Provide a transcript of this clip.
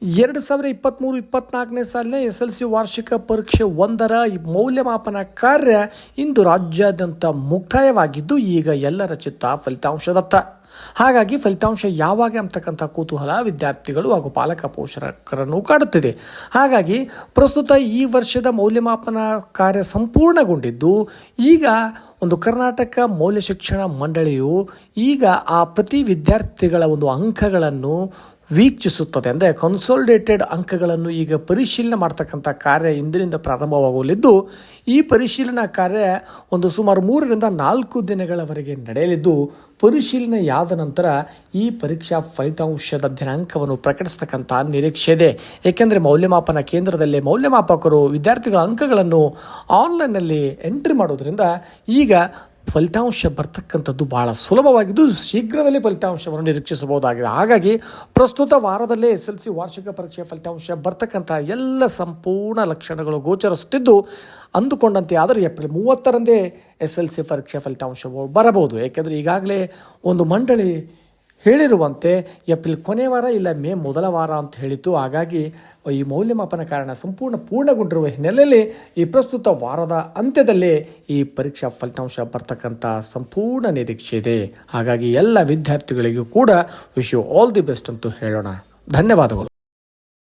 2023-24ನೇ ಸಾಲಿನ SLC ವಾರ್ಷಿಕ ಪರೀಕ್ಷೆ 1ರ ಮೌಲ್ಯಮಾಪನ ಕಾರ್ಯ ಇಂದು ರಾಜ್ಯಾದ್ಯಂತ ಮುಕ್ತಾಯವಾಗಿದ್ದು ಈಗ ಎಲ್ಲರ ಚಿತ್ತ ಫಲಿತಾಂಶದತ್ತ. ಹಾಗಾಗಿ ಫಲಿತಾಂಶ ಯಾವಾಗ ಅಂತಕ್ಕಂಥ ಕುತೂಹಲ ವಿದ್ಯಾರ್ಥಿಗಳು ಹಾಗೂ ಪಾಲಕ ಪೋಷಕರನ್ನು ಕಾಡುತ್ತಿದೆ. ಹಾಗಾಗಿ ಪ್ರಸ್ತುತ ಈ ವರ್ಷದ ಮೌಲ್ಯಮಾಪನ ಕಾರ್ಯ ಸಂಪೂರ್ಣಗೊಂಡಿದ್ದು ಈಗ ಒಂದು ಕರ್ನಾಟಕ ಮೌಲ್ಯ ಶಿಕ್ಷಣ ಮಂಡಳಿಯು ಈಗ ಆ ಪ್ರತಿ ವಿದ್ಯಾರ್ಥಿಗಳ ಒಂದು ಅಂಕಗಳನ್ನು ವೀಕ್ಷಿಸುತ್ತದೆ. ಅಂದರೆ ಕನ್ಸಾಲಿಡೇಟೆಡ್ ಅಂಕಗಳನ್ನು ಈಗ ಪರಿಶೀಲನೆ ಮಾಡ್ತಕ್ಕಂಥ ಕಾರ್ಯ ಇಂದಿನಿಂದ ಪ್ರಾರಂಭವಾಗಲಿದ್ದು, ಈ ಪರಿಶೀಲನಾ ಕಾರ್ಯ ಒಂದು ಸುಮಾರು 3ರಿಂದ 4 ದಿನಗಳವರೆಗೆ ನಡೆಯಲಿದ್ದು, ಪರಿಶೀಲನೆಯಾದ ನಂತರ ಈ ಪರೀಕ್ಷಾ ಫಲಿತಾಂಶದ ದಿನಾಂಕವನ್ನು ಪ್ರಕಟಿಸ್ತಕ್ಕಂಥ ನಿರೀಕ್ಷೆ ಇದೆ. ಏಕೆಂದರೆ ಮೌಲ್ಯಮಾಪನ ಕೇಂದ್ರದಲ್ಲಿ ಮೌಲ್ಯಮಾಪಕರು ವಿದ್ಯಾರ್ಥಿಗಳ ಅಂಕಗಳನ್ನು ಆನ್ಲೈನ್ನಲ್ಲಿ ಎಂಟ್ರಿ ಮಾಡೋದ್ರಿಂದ ಈಗ ಫಲಿತಾಂಶ ಬರ್ತಕ್ಕಂಥದ್ದು ಬಹಳ ಸುಲಭವಾಗಿದ್ದು ಶೀಘ್ರದಲ್ಲೇ ಫಲಿತಾಂಶವನ್ನು ನಿರೀಕ್ಷಿಸಬಹುದಾಗಿದೆ. ಹಾಗಾಗಿ ಪ್ರಸ್ತುತ ವಾರದಲ್ಲೇ SLC ವಾರ್ಷಿಕ ಪರೀಕ್ಷೆ ಫಲಿತಾಂಶ ಬರ್ತಕ್ಕಂಥ ಎಲ್ಲ ಸಂಪೂರ್ಣ ಲಕ್ಷಣಗಳು ಗೋಚರಿಸುತ್ತಿದ್ದು, ಅಂದುಕೊಂಡಂತೆ ಆದರೆ ಏಪ್ರಿಲ್ 30ರಂದೇ SLC ಪರೀಕ್ಷೆ ಫಲಿತಾಂಶವು ಬರಬಹುದು. ಏಕೆಂದರೆ ಈಗಾಗಲೇ ಒಂದು ಮಂಡಳಿ ಹೇಳಿರುವಂತೆ ಏಪ್ರಿಲ್ ಕೊನೆಯ ವಾರ ಇಲ್ಲ ಮೇ ಮೊದಲ ವಾರ ಅಂತ ಹೇಳಿತು. ಹಾಗಾಗಿ ಈ ಮೌಲ್ಯಮಾಪನ ಕಾರಣ ಪೂರ್ಣಗೊಂಡಿರುವ ಹಿನ್ನೆಲೆಯಲ್ಲಿ ಈ ಪ್ರಸ್ತುತ ವಾರದ ಅಂತ್ಯದಲ್ಲೇ ಈ ಪರೀಕ್ಷಾ ಫಲಿತಾಂಶ ಬರ್ತಕ್ಕಂಥ ಸಂಪೂರ್ಣ ನಿರೀಕ್ಷೆ ಇದೆ. ಹಾಗಾಗಿ ಎಲ್ಲ ವಿದ್ಯಾರ್ಥಿಗಳಿಗೂ ಕೂಡ wish you all the best ಅಂತೂ ಹೇಳೋಣ. ಧನ್ಯವಾದಗಳು.